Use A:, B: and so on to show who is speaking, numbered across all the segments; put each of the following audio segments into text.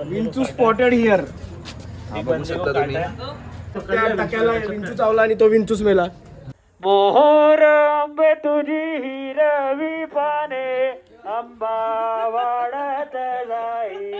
A: विंचू spotted here.
B: बघू शकता तुम्ही.
A: त्या टाक्याला विंचू चावला आणि तो विंचूच मेला.
C: मोहर आंबे तुझी हिरवी पाने आंबा वाढत जाई.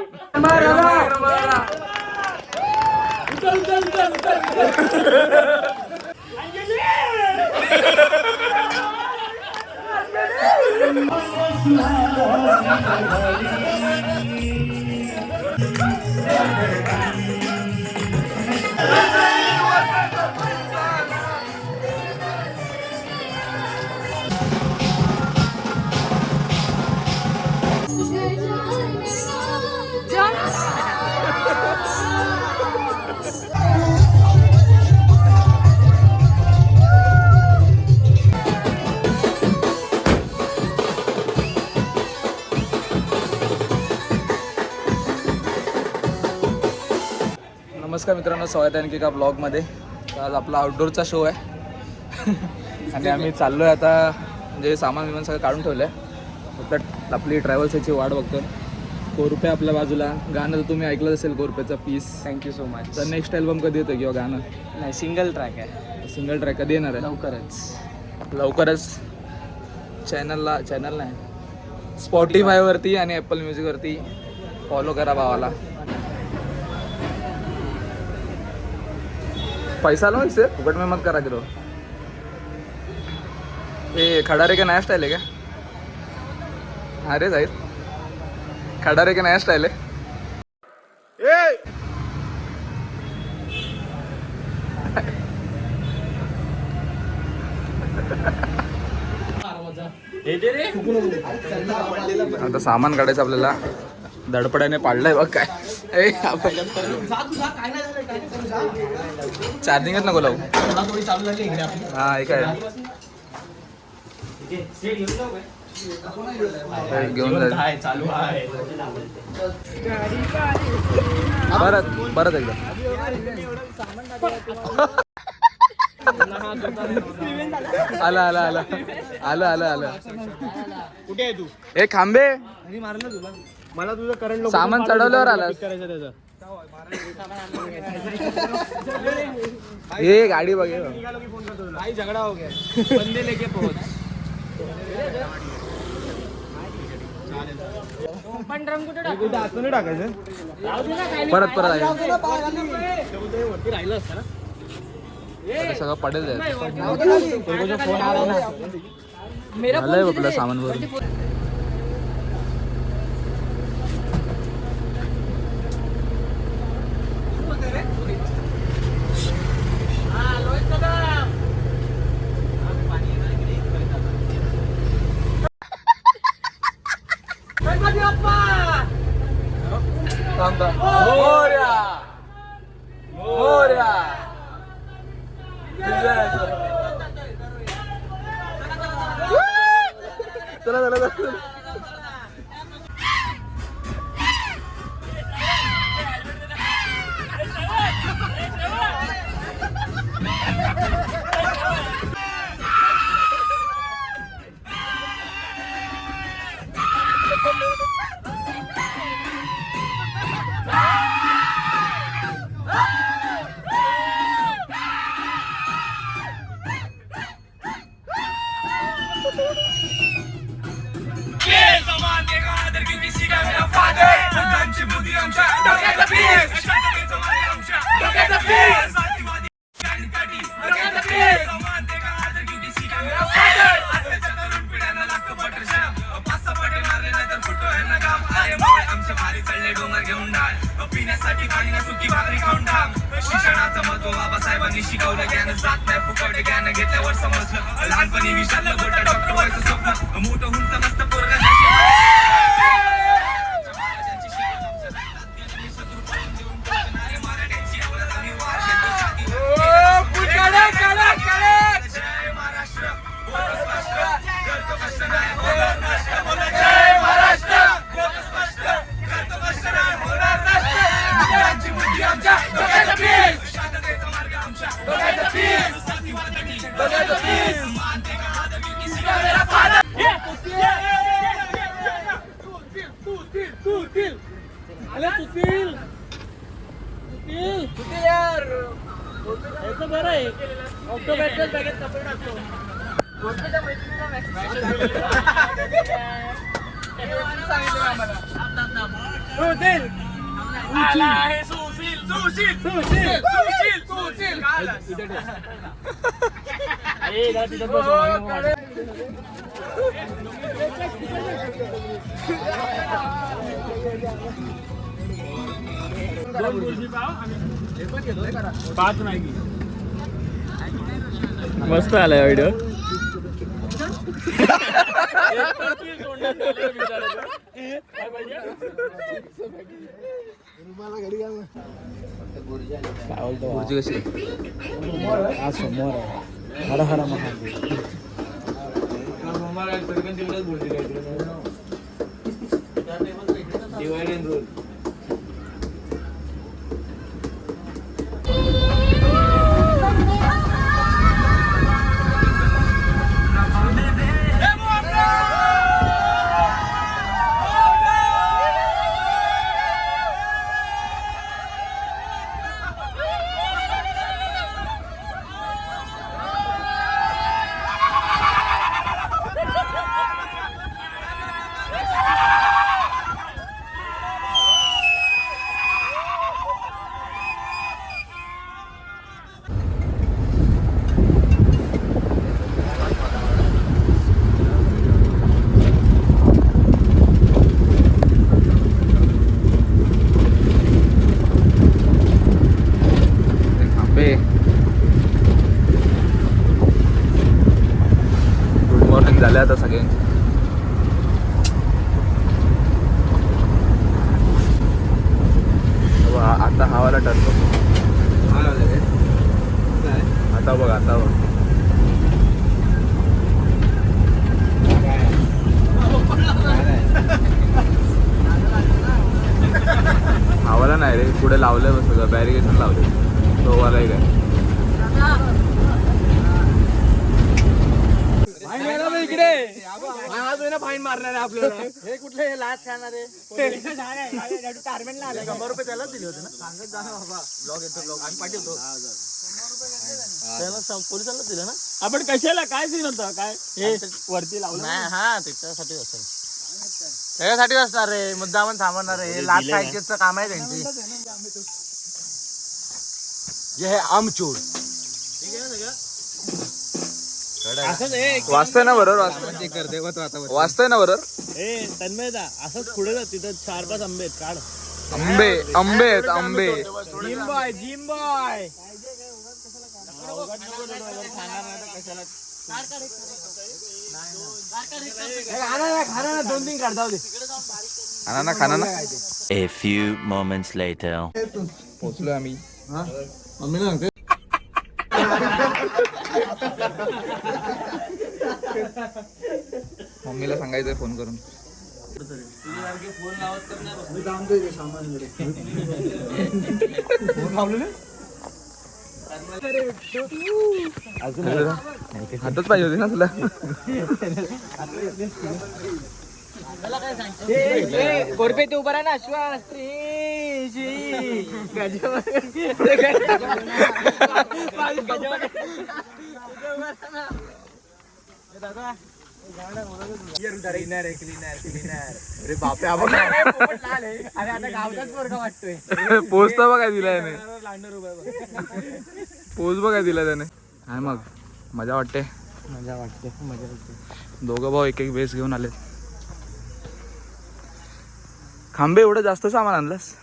B: नमस्कार मित्रांनो, स्वागत आहे आणखी एका ब्लॉगमध्ये. आज आपला आउटडोरचा शो आहे आणि आम्ही चाललो आहे आता. म्हणजे सामान विमान सगळं काढून ठेवलं आहे. फक्त आपली ट्रॅव्हल्सची वाट बघतो. कोरपे आपल्या बाजूला. गाणं तर तुम्ही ऐकलं असेल, कोरपेचा पीस.
C: Thank you so much.
B: तर नेक्स्ट अल्बम कधी येतं किंवा गाणं?
C: नाही, सिंगल ट्रॅक आहे.
B: सिंगल ट्रॅक कधी येणार आहे? लवकरच. चॅनल नाही, स्पॉटिफायवरती आणि ॲपल म्युझिकवरती फॉलो करा भावाला. पैसा लो इससे फुकट में मत करा करो. ये खड़ा रे का नया स्टाइल है क्या? अरे जाहिर खड़ा रे का नया स्टाइल है. आता सामान काढायचं आपल्याला. धडपड्याने पाडलंय बघ काय. चार्जिंगच नको लावू. हा हे काय घेऊन जाईल परत एकदा. आला आला आला आला आला आला.
A: कुठे आहे तू?
B: ए खांबे,
A: मारलं तुला. मला तुझं करंट
B: सामान चढवल्यावर आला.
A: करायचं त्याचं.
B: हे गाडी बघ.
A: भाई झगडा हो गया. बंदे लेके पोहोच. कुठे आतून टाकायचं?
B: परत परत आहे.
A: वरती राहिलं असतं ना.
B: सगळं पडेल
A: फोन आला ना.
B: झालंय आपलं सामान भरून. मोरया मोरया. चला चला चला. पिण्यासाठी पाणी ना सुकी भाकरी खाऊन टाक. शिक्षणाचं महत्व बाबासाहेबांनी शिकवलं. ज्ञान जात नाही फुकट, ज्ञान घेतल्यावर समजलं. लहानपणी विचारलं मोठा डॉक्टर व्हायचं स्वप्न. मोठं होऊन समजतं पोरगा.
C: तर बरं आहे. ऑक्टोबॅटच्या बॅगेत कपडे टाकतो. गोष्टीच्या मैत्रिणीला आला आहे सुशील सुशील सुशील सुशील सुशील पाच मॅगी
B: मस्त आलाय व्हिडिओ. बुर्जी कशी
A: हर हर महादेव.
B: गुड मॉर्निंग झालं आता सगळ्यांची. आता हवाला टर्न बघ. आता बघ आता बघ. हवाला नाही रे, पुढे लावलंय बस सगळं बॅरिकेशन लावले. तो वाला काय
A: इकडे फाईन मारणार आहे आपल्याला.
C: हे कुठले हे लाच खाणार आहे. टार्मेंटला आलं.
A: 100 रुपये त्यालाच दिले होते ना.
B: सांगत जा ना बाबा. ब्लॉग येतो ब्लॉग आम्ही पाठवतो.
C: त्याला पोलिसांना दिलं ना. आपण कशाला काय सीन होता काय हे वरती लावलं नाही. हा त्याच्यासाठी असेल. त्याच्यासाठी असणार रे. मुद्दामन थांबणार रे. लाच खायचं काम आहे त्यांची.
A: जे हे आमचूर.
B: वाचतंय ना बरोबर. वाचतंय ना बरोबर.
C: तन्मय दा असंच पुढे जा. तिथं 4-5 आंबे आहेत. काढ
B: आंबे आंबे आहेत आंबे.
A: Gym boy gym boy. खाना 2-3 काढता दे.
B: खाना ना खाना ना.
D: A few moments later.
B: पोचलोय आम्ही. मम्मीला सांगायचंय फोन करून. हातच पाहिजे होती ना तुला.
C: गोरपे तू उभा राहा ना. श्वास्त्री
A: अरे बापरे आपण अरे आता गावचाच पोरगा वाटतोय.
B: पोचता बघा दिला त्याने. पोच बघा दिला त्याने. काय मग मजा वाटते.
A: मजा वाटते.
B: दोघं भाऊ एक एक बेस घेऊन आले. खांबे एवढं जास्त सामान आणलंस.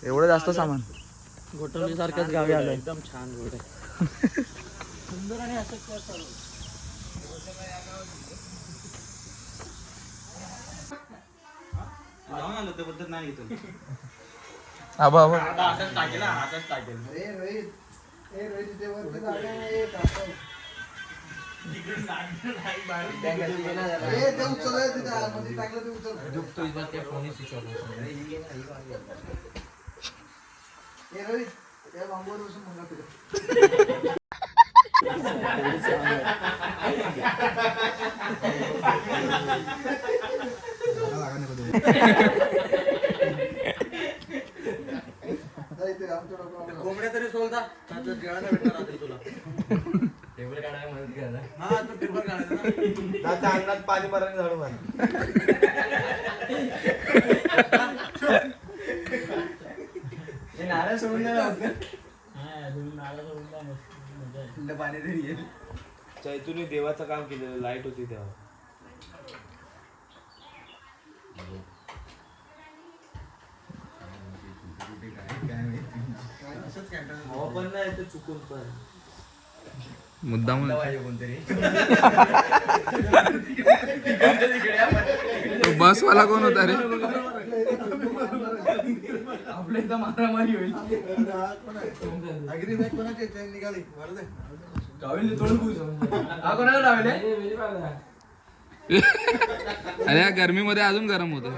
B: एवढं जास्त सामान.
C: गोठवली सारखंच गावी आलं. एकदम छान गोड आहे. सुंदर आणि असं
B: आबा आबा.
A: कोंबड्या तरी अंगात पाणी मारायला झाडू मार नारळ सोडून पाणी तरी येईल. चैतूने देवाचं काम केलेलं, लाईट होती तेव्हा. पण नाही तर चुकून पण
B: मुद्दाम
A: कोणतरी
B: बसवाला कोण होता रे?
A: आपल्या इथं मारामारी होईल. निघाली डावेल तोडून हा कोणाला डावेल?
B: अरे या गर्मीमध्ये अजून गरम होतं.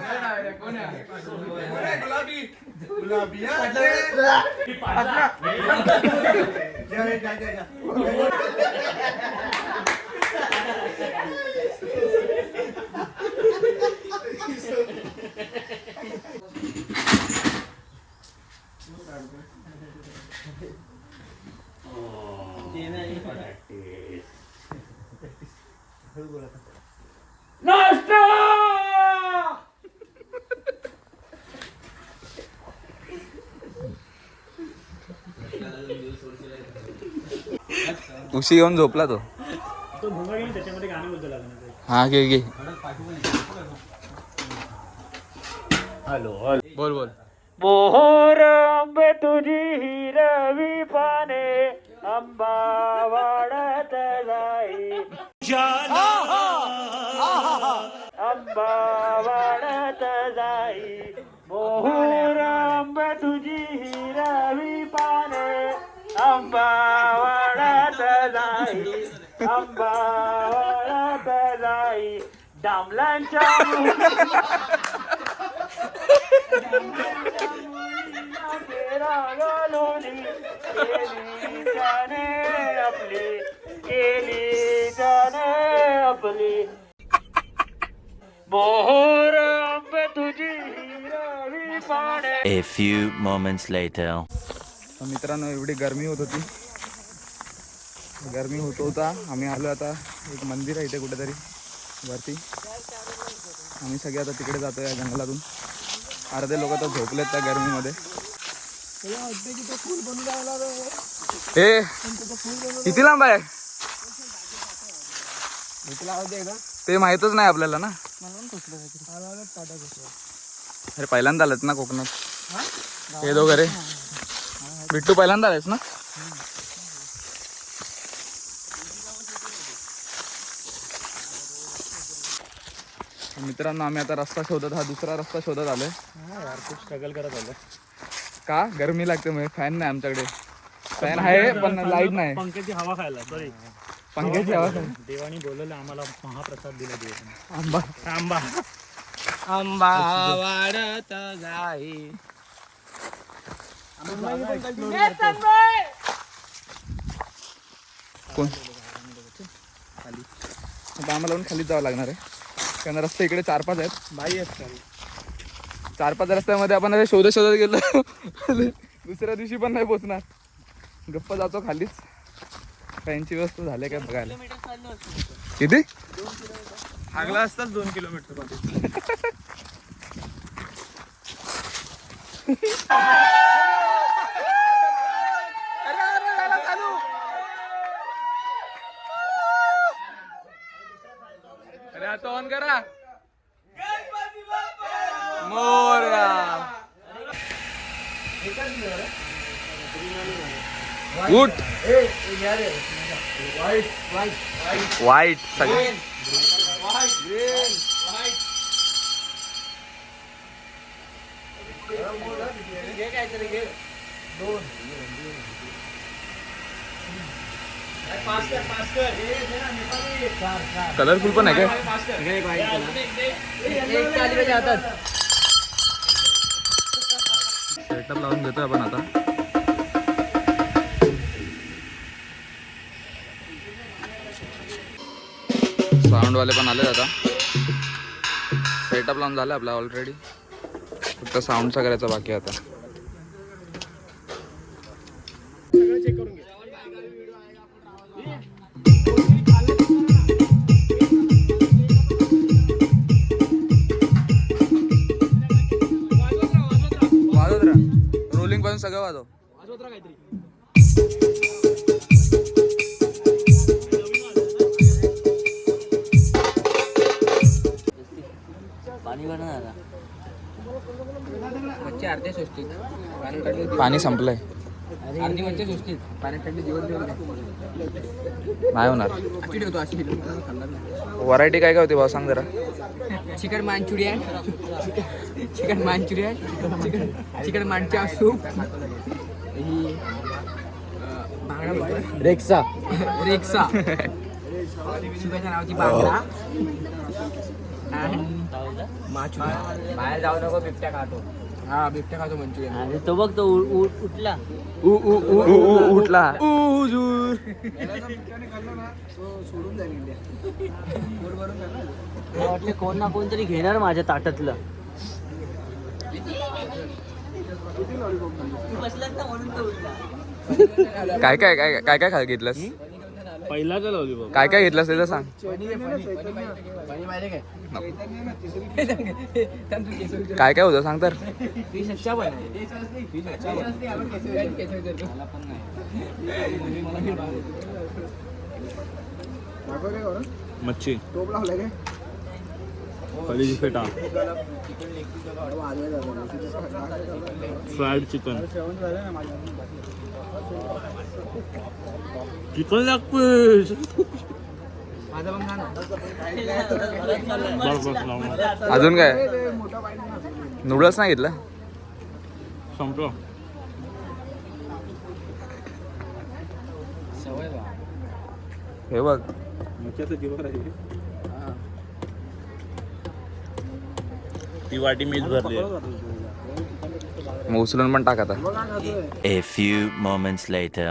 B: उशी घेऊन झोपला तो. हा घे घे. बोल बोल.
C: मोहर आंबे तुझी हिरवी पाने आंबा वाढत जाई आंबा वाढत जाई मोहर आंबे तुझी हिरवी पाने आंबा वाढत जाई आंबा वाढत जाई डांबलांच्या आपली मोहर आंबे तुझी हिरवी पाने.
D: A few moments later.
B: मित्रांनो एवढी गरमी होत होती. गरमी होता आम्ही आलो आता एक मंदिर आहे इथे कुठेतरी वरती. आम्ही सगळे आता तिकडे जातो या जंगलातून. अर्धे लोक तर झोपलेत त्या गरमीमध्ये. ए किती लांब आहे ते माहीतच नाही आपल्याला ना. अरे पहिल्यांदा आलेत ना कोकणात हे दोघं रे. बिट्टू पहिल्यांदा आलेस ना. मित्रांनो आम्ही आता रस्ता शोधत, हा दुसरा रस्ता शोधत आलोय.
C: खूप स्ट्रगल करत आलो.
B: का गरमी लागते म्हणजे फॅन नाही आमच्याकडे. फॅन आहे पण लाईट नाही.
C: पंख्याची हवा खायला सॉरी
B: पंख्याची हवा.
C: देवानी बोलवलं आम्हाला महाप्रसाद दिला देवाने.
B: आंबा
C: आंबा
A: आंबा वाढत जाई.
B: कोण खाली आता आम्हाला पण खालीच जावं लागणार आहे कारण रस्ते इकडे 4-5 आहेत.
A: बाई असतात
B: 4-5 रस्त्यामध्ये आपण आता शोधत गेलो दुसऱ्या दिवशी पण नाही पोचणार. गप्पा जातो खालीच. फॅनची व्यवस्था झाली काय बघायला. किती
A: हागला असताच 2 किलोमीटर
B: अरे आता ऑन करा. मोरया उठ. वाईट सगळे कलरफुल पण आहे काय. सेटअप लावून घेतोय आपण आता. साऊंडवाले पण आले आता. सेटअप लावून झालं आपला ऑलरेडी. फक्त साऊंडचा करायचा बाकी आता.
A: सगळं चेक करून घे.
B: सगळं वाजव. पाणी संपलंय. नाही होणार. व्हरायटी काय काय होती भाऊ सांग जरा.
E: चिकन मंचुरियन, चिकन मांचा सूप,
C: रेक्सा
E: रिक्षा शिवाच्या नावाची बांगडा, बाहेर जाऊ नको बिबट्या खातो. हा बिबट्या खातो मंचुरियन.
C: आणि तो बघ तो उठला.
B: उठला.
C: मला वाटलं कोण ना कोणतरी घेणार माझ्या ताटातलं.
B: काय काय काय काय काय खा घेतलंस.
C: पहिलाच लॉलीपॉप.
B: काय काय घेतलंस ते तर सांग. काय काय होतं सांग तर.
A: मच्छी कलेजी फेटा fried chicken chicken leg piece
B: अजून काय नूडल्स नाही घेतलं.
A: संपलं.
B: हे बघ
A: ती वाटी मीच भरली.
B: मग उचलून पण टाक आता.
D: A few moments later.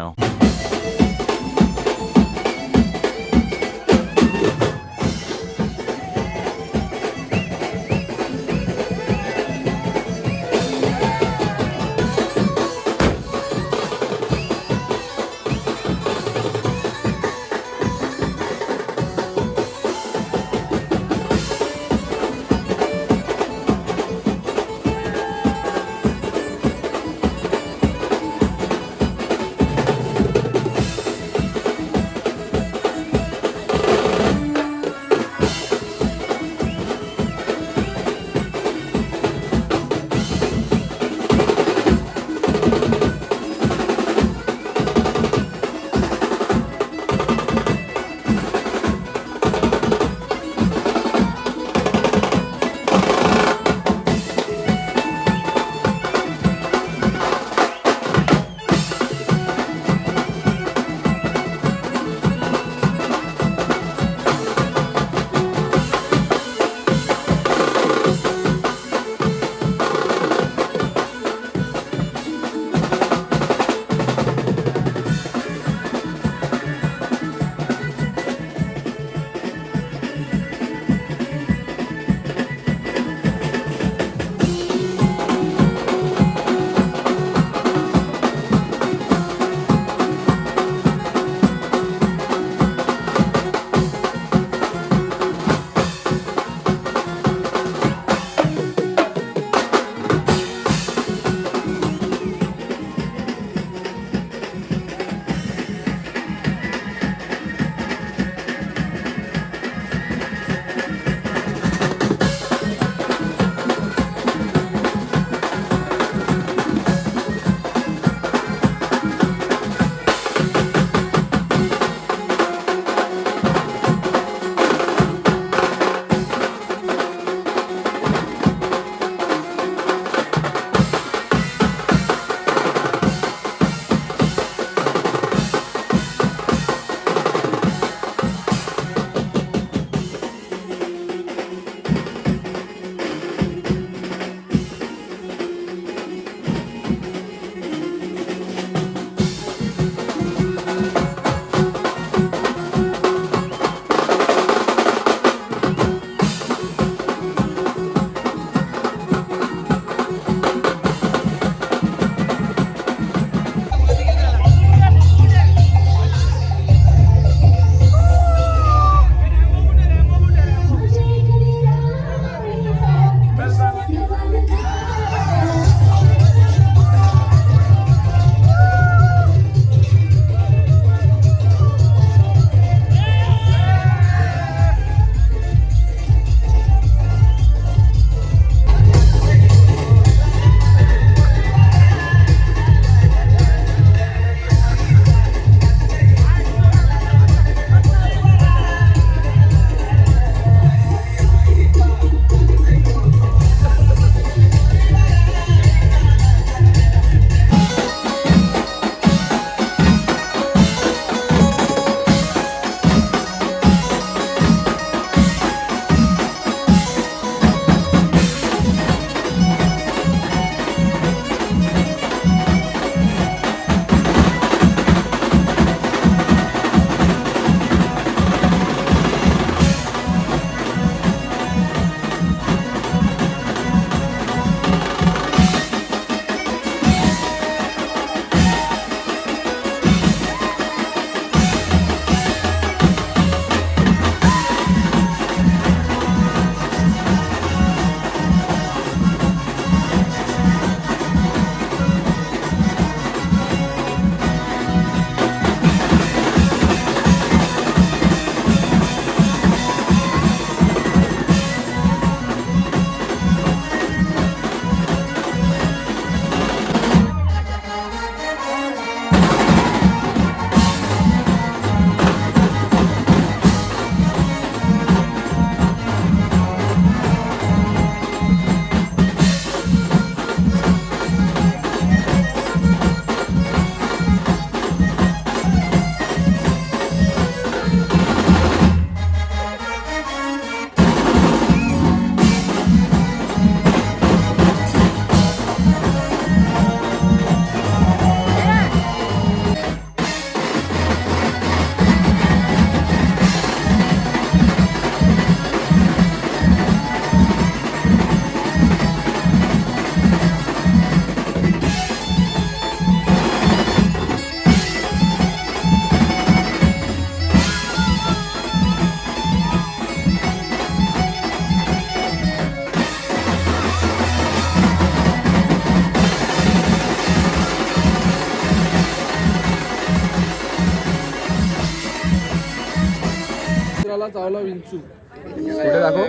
B: काळाला चावला विंचू. कुठे दाखव.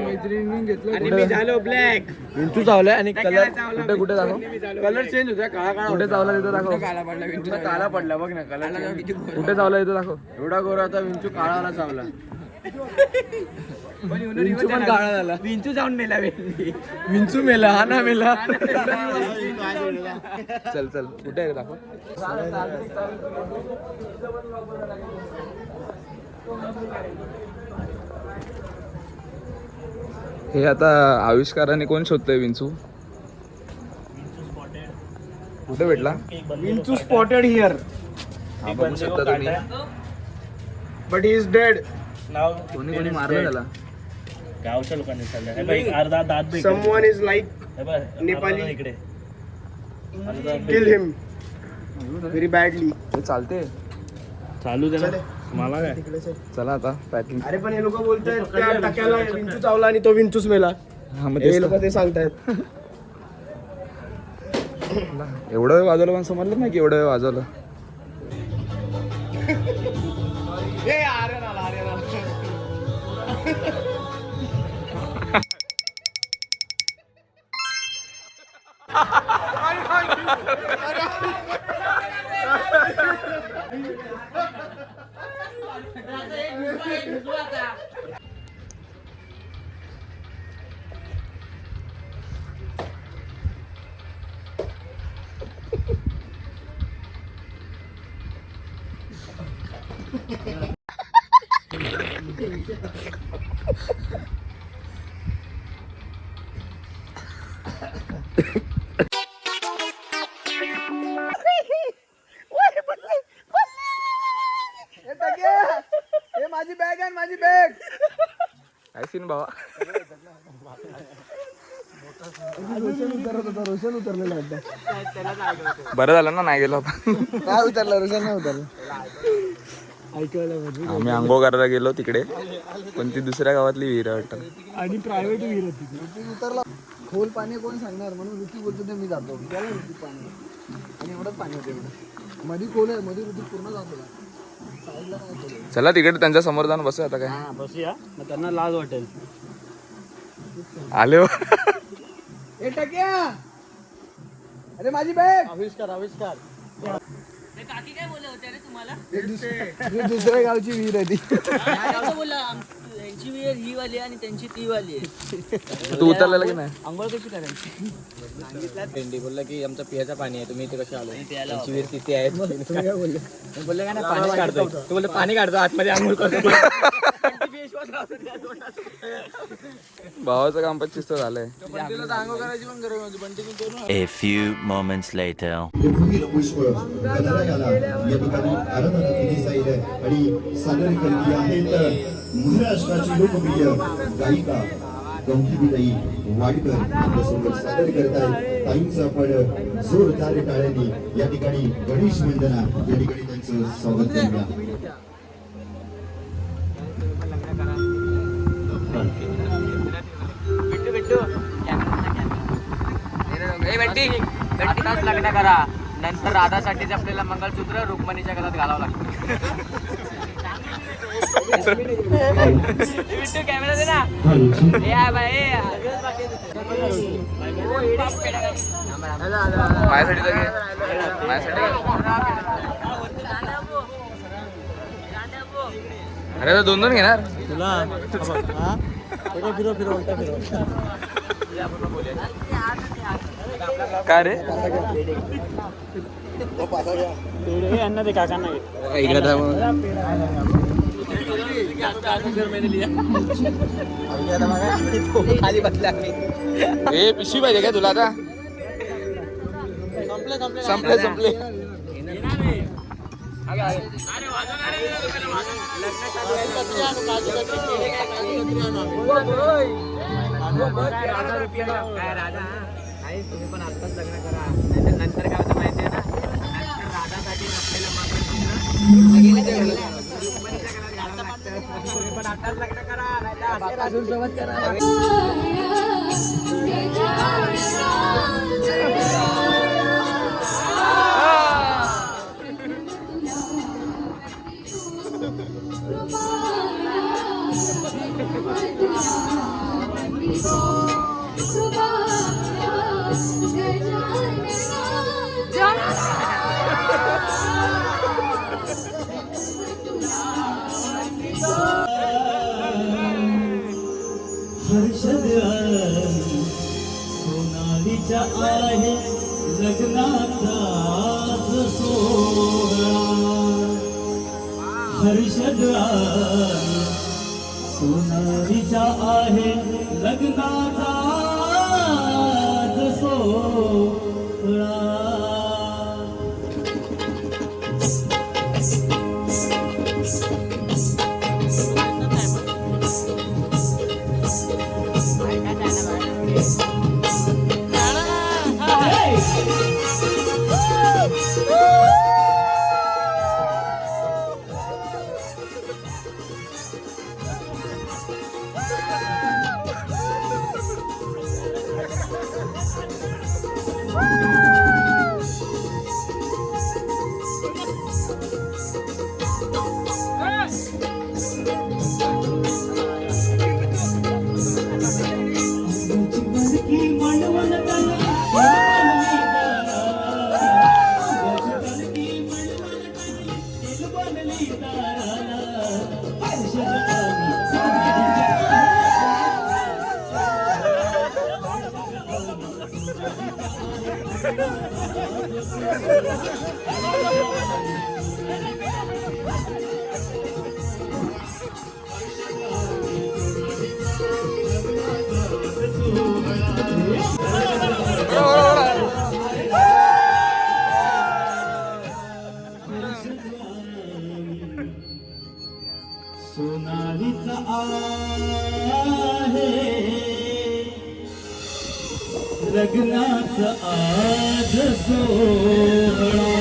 B: मैत्रिणी घेतलं
C: ब्लॅक.
B: विंचू चावलाय आणि कलर कुठे कुठे दाखव.
C: कलर चेंज होता काळा काळा
B: कुठे चावला तिथं दाखव.
E: काला पडला विंचू
C: काळा पडला बघ ना कलर
B: कुठे चावला तिथं दाखव.
C: एवढा गोरा होता विंचू काळाला चावला.
B: विंचू पण काळा झाला.
E: विंचू जाऊन मेला
B: विंचू मेला हा ना मेला. चल चल कुठे आहे दाखव. हे आता आविष्काराने कोण शोधतोय विंचू. कुठे भेटला.
C: विंचू स्पॉटेड हिअर
B: हा बघू शकता तुम्ही.
C: But he is dead.
A: नाव
B: कोणी कोणी मारलं त्याला.
A: गावच्या लोकांनी चाललंय. हे बघ, अर्धा दात बघ.
C: समवन इज लाईक
A: हे बघ,
C: नेपाली.
A: अर्धा इकडे अर्धा बघ.
C: Kill him very badly.
B: ते चालते.
A: चालू दे ना. मला काय
B: चला आता पॅकिंग.
C: अरे पण हे लोक बोलतायत त्या टाक्याला विंचू चावला आणि तो विंचूच मेला.
B: हा मग
C: हे लोक ते सांगतायत.
B: एवढं वेळ वाजवलं पण समजलं नाही की एवढं वेळ वाजवलं.
C: माझी बॅग आहे माझी बॅग.
B: ऐसीन बाबा.
C: रोशन उतरलेला
B: बरं झालं ना नाही गेलो आपण.
C: काय उतरला रोशन नाही उतरला.
B: आम्ही आंघोळ करायला गेलो तिकडे पण ती दुसऱ्या गावातली विहीर वाटतं.
C: आणि प्रायव्हेट विहीर होती. उतरला. खोल पाणी कोण सांगणार म्हणून ऋतू बोलतो ते मी जातो. त्याला ऋतू पाणी आणि एवढंच पाणी होतं. एवढं मध्ये खोल आहे. मध्ये ऋतू पूर्ण जातो. साईडला नाही खोल.
B: चला तिकडे त्यांच्या समोर जाऊन बसू आता काय.
A: बसूया मग त्यांना लाज वाटेल.
B: आले हो.
C: ए टक्या अरे माझी बॅग. आविष्कार
E: काकी काय बोलले होते रे तुम्हाला.
C: दुसऱ्या गावची विहीर आहे ती.
E: बोला यांची विहीर ही वाली आणि त्यांची ती वाली आहे.
B: तू उतरलेला की नाही.
E: आंघोळ कशी करायची.
C: भेंडी बोलला की आमचं पियाचं पाणी आहे. तुम्ही इथे कसे आलो.
E: त्यांची
C: विहीर तिथे आहे. बोलले का ना पाणी काढतो. तू बोलले पाणी काढतो आतमध्ये आंघोळ करतो.
B: भावाचं काम 25 झालंय.
D: A few moments later.
F: पुष्प गणरायाला या ठिकाणी आराधना केली जाईल आणि सादर करते आहेत महाराष्ट्राची लोकप्रिय गायिका गौतमीताई वाडकर आपल्यासोबत सादर करत आहेत. ताईंचं आपण जोरदार टाळ्यांनी या ठिकाणी गणेश वंदना या ठिकाणी त्यांचं स्वागत करूया.
E: लग्न करा. नंतर राधासाठीच आपल्याला मंगळसूत्र रुक्मिणीच्या गळ्यात घालावं लागतं. कॅमेरा दे ना.
B: माझ्यासाठी तर घे. माझ्यासाठी अरे तर 2-2 घेणार. काय रे
C: यांना ते काकांना
B: इकडे
E: खाली बसला.
B: ए पिशवी पाहिजे काय तुला आता. संपले.
E: तुम्ही पण आत्ताच लग्न करा. नंतर काय होतं माहिती आहे ना. नंतर राधासाठी तुम्ही पण आत्ताच लग्न करा. सुरुवात करा.
G: हर्षद आहे सोनालीच्या आहे लग्नाचा आज सोहळा हर्षद आहे सोनालीच्या आहे लग्नाचा आज सोहळा सोनालीचा आहे लग्नाचा आज सोहळा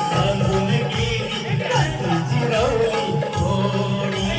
G: सांगून गेली तुझी रवली थोडी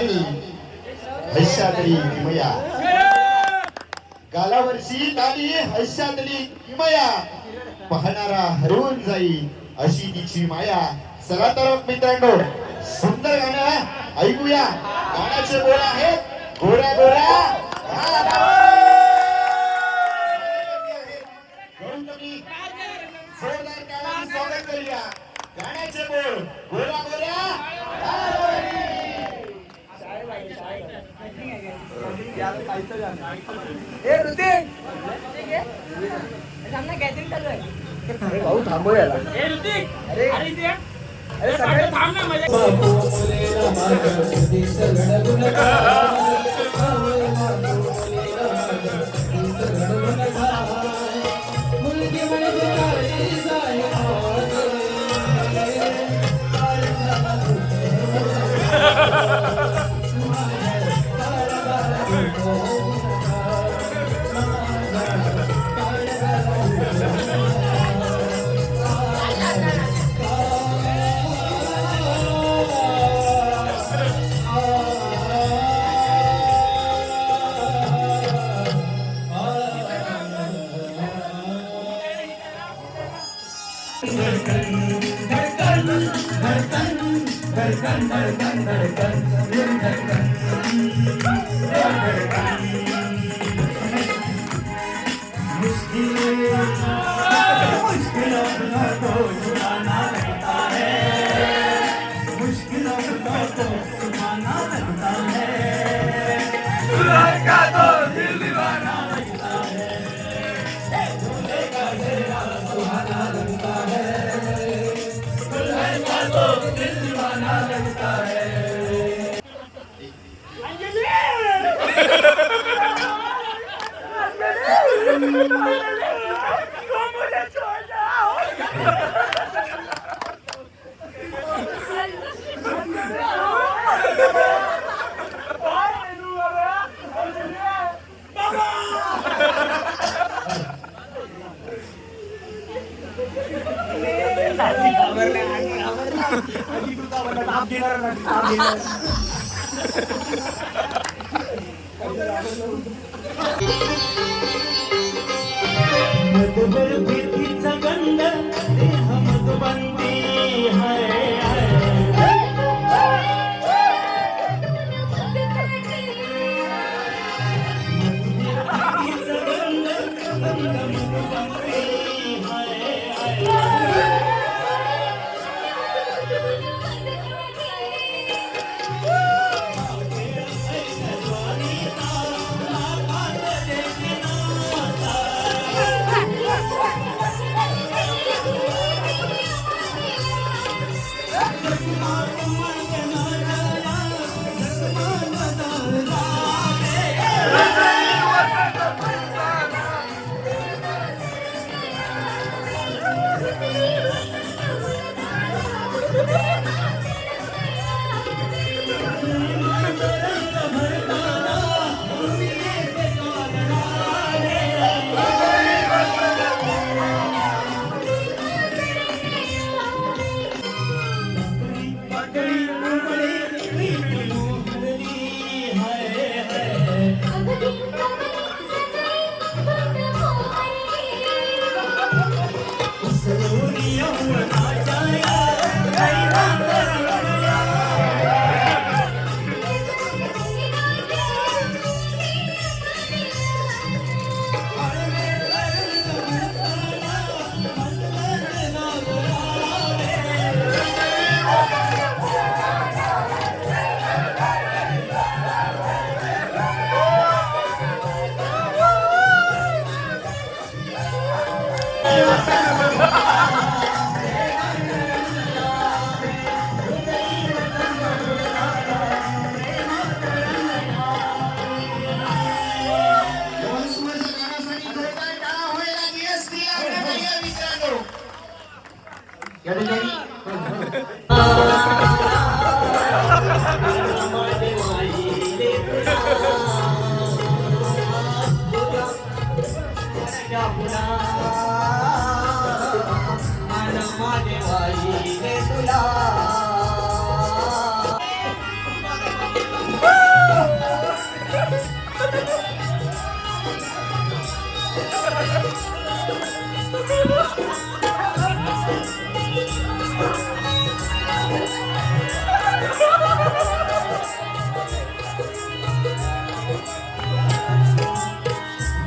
F: राणी हैशातली किमया गालावरची ताली हैशातली किमया पाहणारा हरवून जाईल अशी तिची माया. चला तर मित्रांनो सुंदर गाणं ऐकूया. गाण्याचे बोल आहेत गोऱ्या गोऱ्या जोरदार टाळ्यांनी स्वागत करूया. गाण्याचे बोल गोऱ्या गोऱ्या
C: भाऊ थांबव याला.
G: मधुबर प्रीतीचा गंध देह मधुबंदी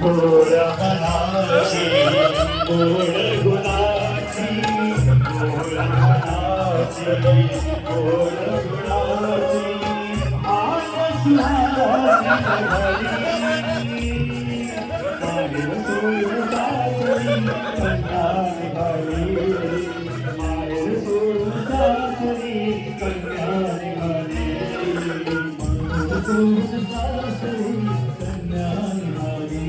G: गोड मनाची गोड गुणाची गोड मनाची गोड गुणाची आस सुहासी माहेर सोडून सासरी कन्या निघाली माहेर सोडून सासरी कन्या निघाली माहेर सोडून सासरी कन्या निघाली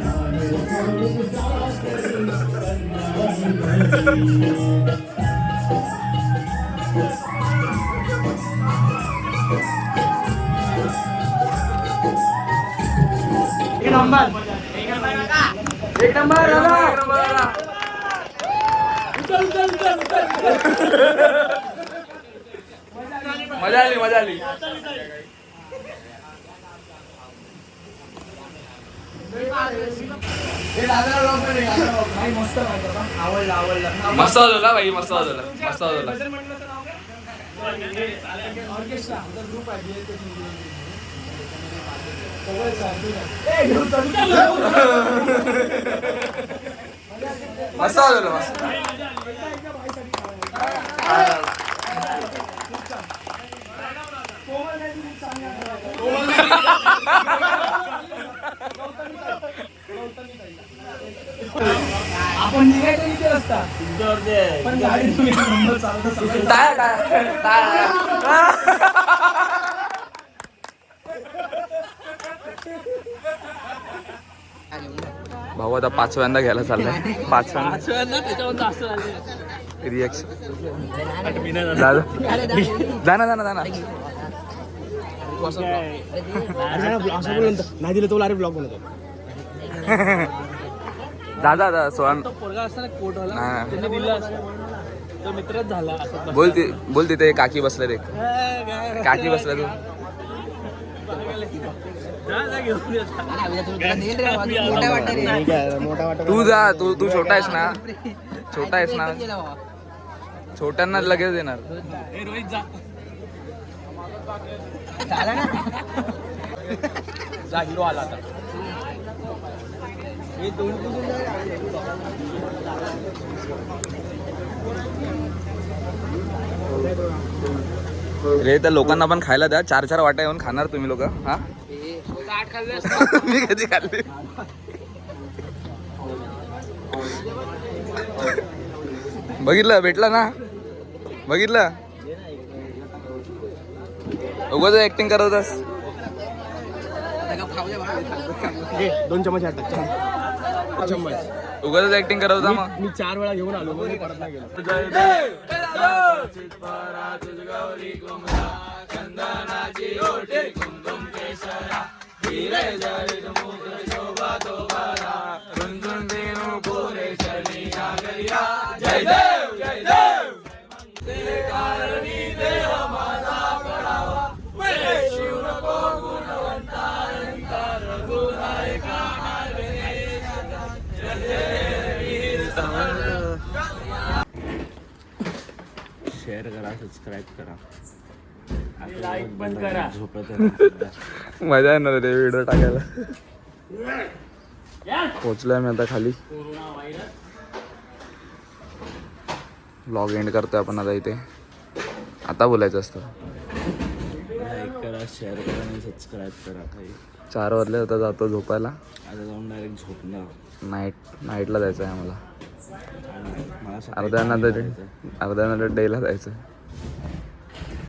G: माहेर सोडून सासरी कन्या निघाली.
B: एक नंबर मजा आली मजा आली. मस्त वाजवला भाई मस्त वाजवला मस्त वाजवला. मस्त वाजवलं मस्त.
C: आपण निघायचं इथे असता पण गाडी नंबर चालवता
B: भाऊ आता 5व्यांदा घ्यायला चाललाय. 5व्यांदा रिॲक्शन. जा ना
C: नाही दिलं तो अरे ब्लॉग बनवतो.
B: जा सोळा
C: पोरगा असताना कोट वाला त्यांनी दिलं तो मित्रच झाला.
B: बोल तिथे काकी बसले रे. काकी बसला तू. तू जा तू छोटा आहेस ना. छोटा आहेस ना. छोट्यांना लगेच देणार.
C: रोहित जा जा हिरो आला आता.
B: रे त्या लोकांना पण खायला द्या. 4 वाट्या येऊन खाणार तुम्ही लोक. हा मी कधी खाल्ली. बघितलं भेटला ना. बघितलं उगाच ऍक्टिंग करतस.
C: 2 चमच चम्मच
B: उगाच ऍक्टिंग करत होता. मग
C: मी 4 वेळा घेऊन आलो मग मी परत नाही गेलो.
B: जय देव जय देव.
A: शेअर करा सबस्क्राईब करा
E: लाईक पण करा.
B: मजा येणार रे व्हिडिओ टाकायला. पोचलोय मी आता खाली. व्लॉग एंड करतोय आपण आता इथे. आता बोलायचं असतं.
A: लाईक करा शेअर करा आणि सबस्क्राईब करा.
B: 4 वाजले होता. जातो झोपायला.
A: आता जाऊन डायरेक्ट झोपणार.
B: नाईटला जायचं आहे आम्हाला.
A: मला
B: अर्ध्या डेला जायचं.